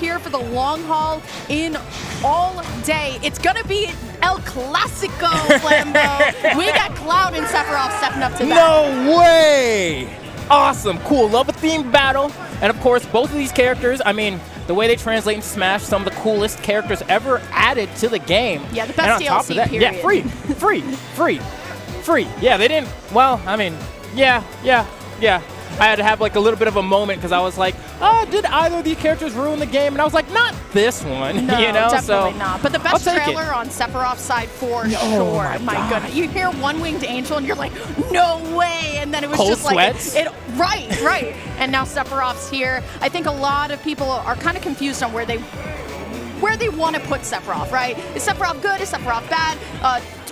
here for the long haul in all day. It's going to be El Clasico, Flambeau. We got Cloud and Sephiroth stepping up to that. No way! Awesome, cool, love a themed battle. And of course, both of these characters, I mean, the way they translate into Smash, some of the coolest characters ever added to the game. Yeah, the best DLC, period. Yeah, free. Yeah, they didn't, well, I mean, yeah. I had to have like a little bit of a moment because I was like, oh, did either of these characters ruin the game? And I was like, not this one. No, you know? definitely not. But the best trailer on Sephiroth's side for sure. My goodness. You hear One-Winged Angel and you're like, no way. And then it was Cold just sweats. like, right. And now Sephiroth's here. I think a lot of people are kind of confused on where they want to put Sephiroth, right? Is Sephiroth good? Is Sephiroth bad?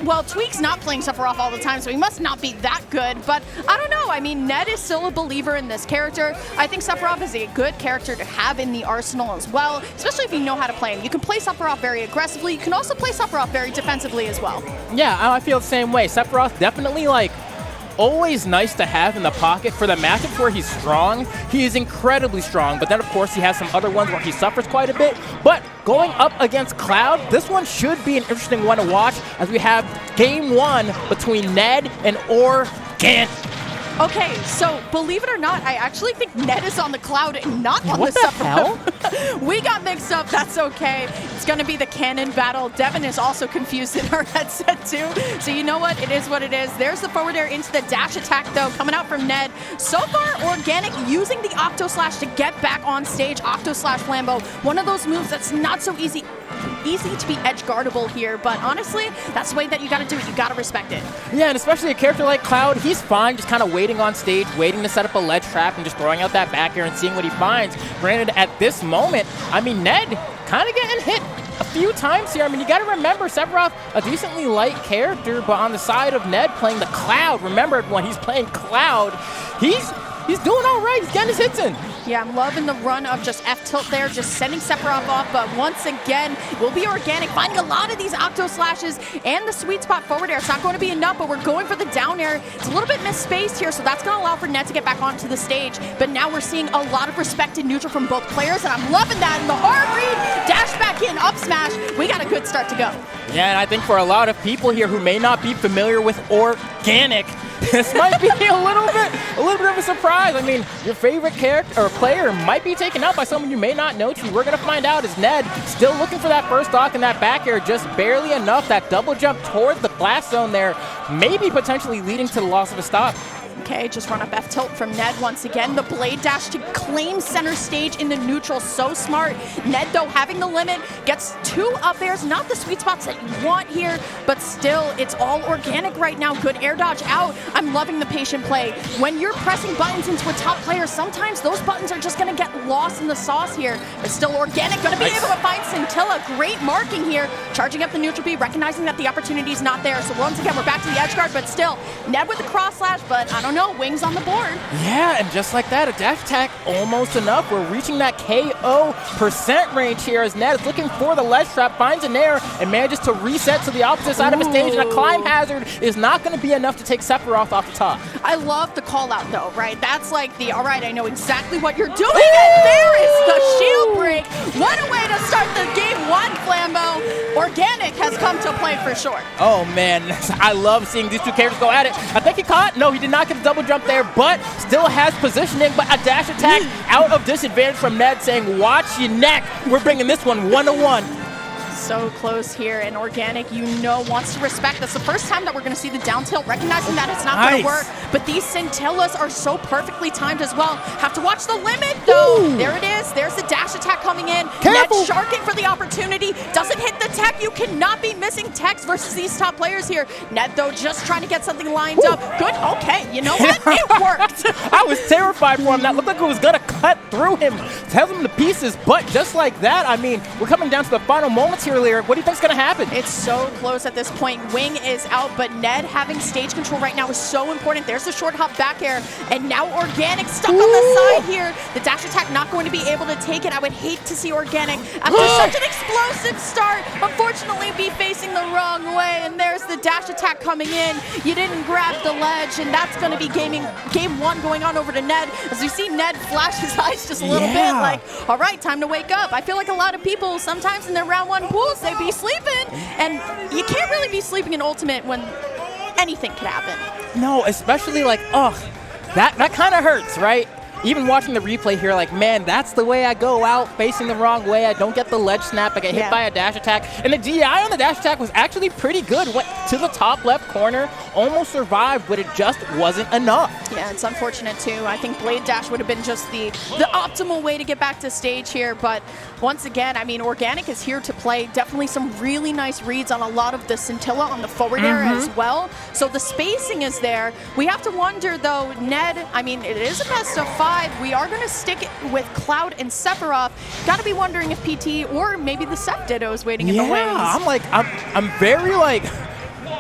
Well, Tweak's not playing Sephiroth all the time, so he must not be that good. But I don't know. I mean, Ned is still a believer in this character. I think Sephiroth is a good character to have in the arsenal as well, especially if you know how to play him. You can play Sephiroth very aggressively. You can also play Sephiroth very defensively as well. Yeah, I feel the same way. Sephiroth definitely, like, always nice to have in the pocket for the matchups where he's strong. He is incredibly strong, but then of course he has some other ones where he suffers quite a bit. But going up against Cloud, this one should be an interesting one to watch as we have game one between Ned and orGanic. Okay, so believe it or not, I actually think Ned is on the Cloud and not on the Sephiroth. We got mixed up. That's okay. It's going to be the canon battle. Devin is also confused in our headset too. So you know what? It is what it is. There's the forward air into the dash attack though, coming out from Ned. So far, orGanic using the Octo Slash to get back on stage. Octo Slash Flambeau, one of those moves that's not so easy to be edge guardable here, but honestly, that's the way that you gotta do it. You gotta respect it. Yeah, and especially a character like Cloud, he's fine just kind of waiting on stage, waiting to set up a ledge trap and just throwing out that back air and seeing what he finds. Granted, at this moment, I mean, Ned kind of getting hit a few times here. I mean, you gotta remember, Sephiroth, a decently light character, but on the side of Ned playing the Cloud, remember when he's playing Cloud, he's doing all right. He's getting his hits in. Yeah, I'm loving the run of just F-tilt there, just sending Sephiroth off, but once again, will be orGanic, finding a lot of these Octo Slashes and the sweet spot forward air. It's not going to be enough, but we're going for the down air. It's a little bit misspaced here, so that's going to allow for Ned to get back onto the stage, but now we're seeing a lot of respect in neutral from both players, and I'm loving that. And the hard read, dash back in, up smash. We got a good start to go. Yeah, and I think for a lot of people here who may not be familiar with orGanic, this might be a little bit of a surprise. I mean, your favorite character or player might be taken out by someone you may not know to. We're going to find out as Ned still looking for that first stock and that back air, just barely enough. That double jump towards the blast zone there, maybe potentially leading to the loss of a stock. Okay, just run up F-tilt from Ned once again. The blade dash to claim center stage in the neutral. So smart. Ned, though, having the limit, gets two up airs. Not the sweet spots that you want here, but still, it's all orGanic right now. Good air dodge out. I'm loving the patient play. When you're pressing buttons into a top player, sometimes those buttons are just going to get lost in the sauce here. But still, orGanic going to be able to find Scintilla. Great marking here. Charging up the neutral B, recognizing that the opportunity is not there. So once again, we're back to the edge guard, but still, Ned with the cross slash, but I don't know, wings on the board. Yeah, and just like that, a dash attack almost enough. We're reaching that KO % range here as Ned is looking for the ledge trap, finds an air, and manages to reset to the opposite side of the stage, and a climb hazard is not going to be enough to take Sephiroth off the top. I love the call out though, right? That's like the, all right, I know exactly what you're doing, and there is the shield break. What a way to start the game one, Flambeau. orGanic has come to play for sure. Oh man, I love seeing these two characters go at it. I think he caught, no, he did not get the double jump there, but still has positioning, but a dash attack out of disadvantage from Ned saying, watch your neck. We're bringing this one 1-1. So close here, and orGanic, you know, wants to respect. That's the first time that we're going to see the down tilt, recognizing that it's not going to work. But these Scintillas are so perfectly timed as well. Have to watch the limit, though. There it is. There's the dash attack coming in. Careful. Ned sharking for the opportunity. Doesn't hit the tech. You cannot be missing techs versus these top players here. Ned, though, just trying to get something lined up. Good. Okay. You know what? It worked. I was terrified for him. That looked like it was going to cut through him, tear him to pieces. But just like that, I mean, we're coming down to the final moments here. What do you think's going to happen? It's so close at this point. Wing is out, but Ned having stage control right now is so important. There's the short hop back air, and now orGanic stuck on the side here. The dash attack not going to be able to take it. I would hate to see orGanic after such an explosive start. unfortunately be facing the wrong way, and there's the dash attack coming in. You didn't grab the ledge, and that's going to be game one going on over to Ned. As you see Ned flash his eyes just a little bit like, all right, time to wake up. I feel like a lot of people sometimes in their round one pools, they be sleeping, and you can't really be sleeping in Ultimate when anything could happen. No, especially like, that kind of hurts, right? Even watching the replay here, like, man, that's the way I go out, facing the wrong way. I don't get the ledge snap. I get hit by a dash attack. And the DI on the dash attack was actually pretty good. Went to the top left corner, almost survived, but it just wasn't enough. Yeah, it's unfortunate, too. I think Blade Dash would have been just the optimal way to get back to stage here. But once again, I mean, orGanic is here to play. Definitely some really nice reads on a lot of the scintilla on the forward air as well. So the spacing is there. We have to wonder, though, Ned, I mean, it is a best of 5. We are going to stick it with Cloud and Sephiroth. Got to be wondering if PT or maybe the Sep Ditto is waiting in the wings. Yeah, I'm very, like,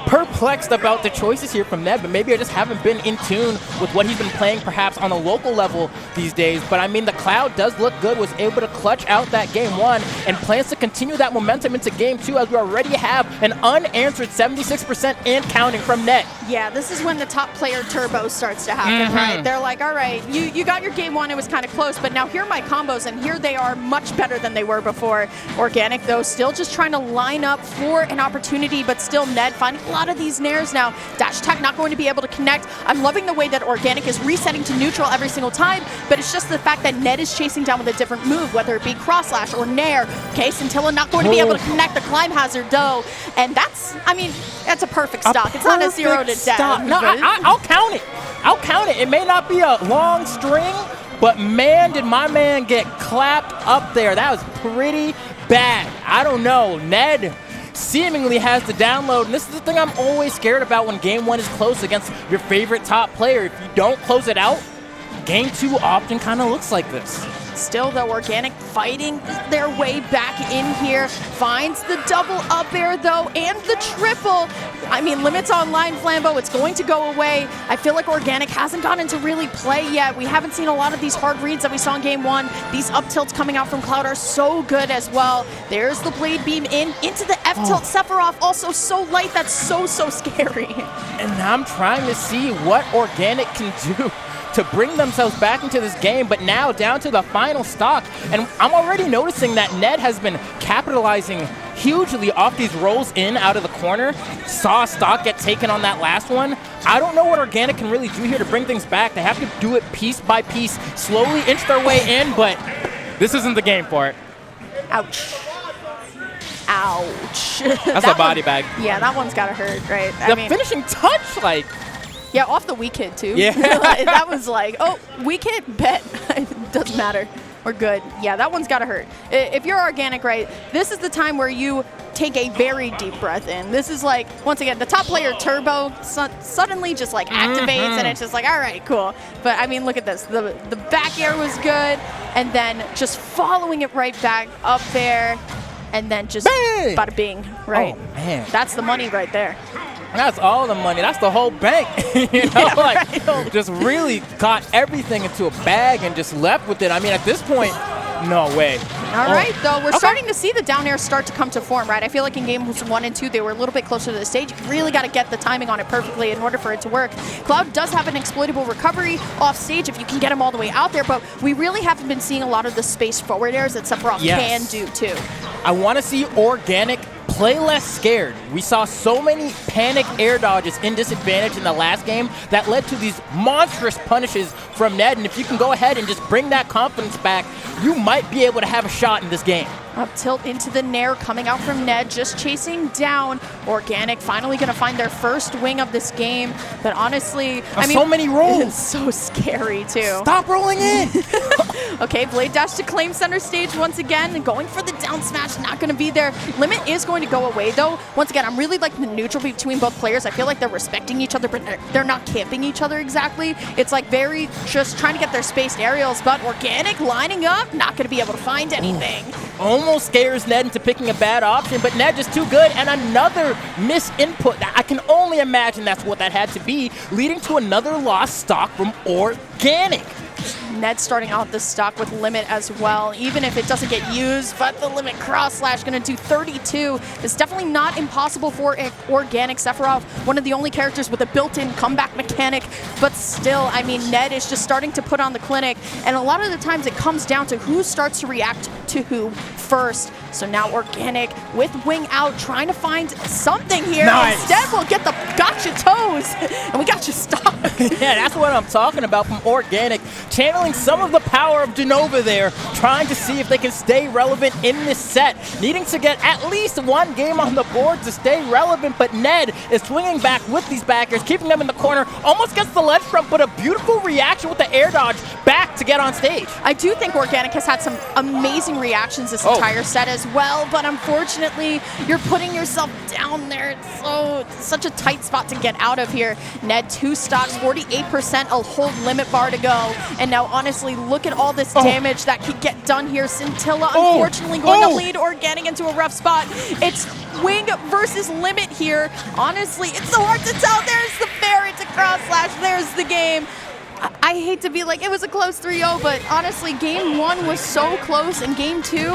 perplexed about the choices here from Ned, but maybe I just haven't been in tune with what he's been playing perhaps on a local level these days. But I mean, the Cloud does look good, was able to clutch out that game one and plans to continue that momentum into game two, as we already have an unanswered 76% and counting from Ned. Yeah, this is when the top player turbo starts to happen, right? They're like, all right, you got your game one, it was kind of close, but now here are my combos, and here they are much better than they were before. orGanic, though, still just trying to line up for an opportunity, but still Ned finding a lot of these nairs now. Dash attack not going to be able to connect. I'm loving the way that orGanic is resetting to neutral every single time, but it's just the fact that Ned is chasing down with a different move, whether it be cross slash or nair. Okay, Scintilla not going to be able to connect the climb hazard, though, and that's, I mean, that's a perfect stock. It's not a 0 to death. No, I'll count it. I'll count it. It may not be a long string, but man, did my man get clapped up there. That was pretty bad. I don't know. Ned seemingly has the download, and this is the thing I'm always scared about when game one is close against your favorite top player. If you don't close it out, game two often kind of looks like this. Still, though, orGanic fighting their way back in here. Finds the double up air, though, and the triple. I mean, limits online, Flambeau. It's going to go away. I feel like orGanic hasn't gotten to really play yet. We haven't seen a lot of these hard reads that we saw in game one. These up tilts coming out from Cloud are so good as well. There's the blade beam into the F tilt. Sephiroth also so light. That's so scary. And I'm trying to see what orGanic can do to bring themselves back into this game, but now down to the final stock. And I'm already noticing that Ned has been capitalizing hugely off these rolls in out of the corner. Saw stock get taken on that last one. I don't know what orGanic can really do here to bring things back. They have to do it piece by piece, slowly inch their way in, but this isn't the game for it. Ouch. Ouch. That's a body bag. Yeah, that one's gotta hurt, right? The finishing touch, like, yeah, off the weak hit, too. Yeah. That was like, oh, weak hit, bet. Doesn't matter. We're good. Yeah, that one's got to hurt. If you're orGanic, right, this is the time where you take a very deep breath in. This is like, once again, the top player turbo suddenly just like activates, and it's just like, all right, cool. But I mean, look at this. The back air was good, and then just following it right back up there, and then just bada bing, right? Oh, man. That's the money right there. That's all the money. That's the whole bank. You know, Yeah, like, right. Just really got everything into a bag and just left with it. I mean, at this point, no way. All right, though, we're starting to see the down air start to come to form, right? I feel like in games 1 and 2, they were a little bit closer to the stage. You really got to get the timing on it perfectly in order for it to work. Cloud does have an exploitable recovery off stage if you can get him all the way out there, but we really haven't been seeing a lot of the space forward airs that Sephiroth can do, too. I want to see orGanic play less scared. We saw so many panic air dodges in disadvantage in the last game that led to these monstrous punishes from Ned, and if you can go ahead and just bring that confidence back, you might be able to have a shot in this game. Up tilt into the nair coming out from Ned, just chasing down. orGanic finally going to find their first wing of this game. But honestly, I mean, so many rolls. It's so scary, too. Stop rolling in. Okay, Blade Dash to claim center stage once again. And going for the down smash, not going to be there. Limit is going to go away, though. Once again, I'm really liking the neutral between both players. I feel like they're respecting each other, but they're not camping each other exactly. It's like very just trying to get their spaced aerials, but orGanic lining up, not going to be able to find anything. Almost scares Ned into picking a bad option, but Ned just too good, and another misinput. I can only imagine that's what that had to be, leading to another lost stock from orGanic. Ned starting out this stock with limit as well, even if it doesn't get used, but the limit cross slash going to do 32. It's definitely not impossible for orGanic. Sephiroth, one of the only characters with a built-in comeback mechanic, but still, I mean, Ned is just starting to put on the clinic, and a lot of the times it comes down to who starts to react to who first. So now orGanic with wing out, trying to find something here. Nice. Instead, we'll get the gotcha toes, and we got you stuck. Yeah, that's what I'm talking about from orGanic, channeling some of the power of Jenova there, trying to see if they can stay relevant in this set, needing to get at least one game on the board to stay relevant, but Ned is swinging back with these backers, keeping them in the corner, almost gets the ledge trump, but a beautiful reaction with the air dodge back to get on stage. I do think orGanic has had some amazing reactions this entire set as well, but unfortunately, you're putting yourself down there. It's such a tight spot to get out of here. Ned, 2 stocks, 48%, a whole limit bar to go. And now, honestly, look at all this damage that could get done here. Scintilla, unfortunately, going to lead orGanic into a rough spot. It's wing versus limit here. Honestly, it's so hard to tell. There's the ferret to cross slash. There's the game. I hate to be like, it was a close 3-0, but honestly, game 1 was so close, and game 2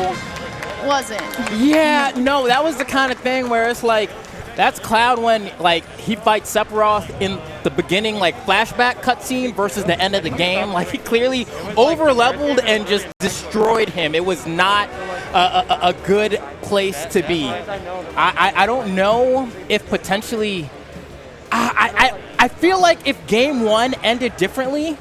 wasn't. Yeah, no, that was the kind of thing where it's like, that's Cloud when like he fights Sephiroth in the beginning, like flashback cutscene versus the end of the game. Like he clearly over-leveled and just destroyed him. It was not a good place to be. I don't know if potentially, I feel like if game 1 ended differently,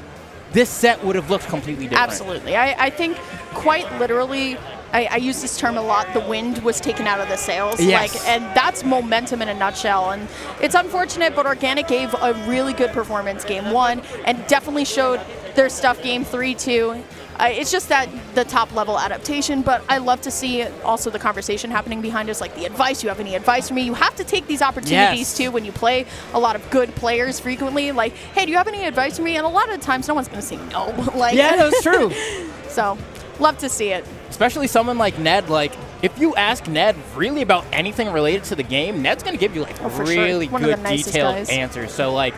this set would have looked completely different. Absolutely. I think quite literally, I use this term a lot, the wind was taken out of the sails. Yes. Like, and that's momentum in a nutshell. And it's unfortunate, but orGanic gave a really good performance game 1 and definitely showed their stuff game 3 too. It's just that the top level adaptation, but I love to see also the conversation happening behind us, like the advice. You have any advice for me? You have to take these opportunities too when you play a lot of good players frequently. Like, hey, do you have any advice for me? And a lot of the times, no one's going to say no. Like, yeah, that's true. So, love to see it. Especially someone like Ned, like, if you ask Ned really about anything related to the game, Ned's going to give you, like, really One of the good, nicest detailed guys. answers. So, like,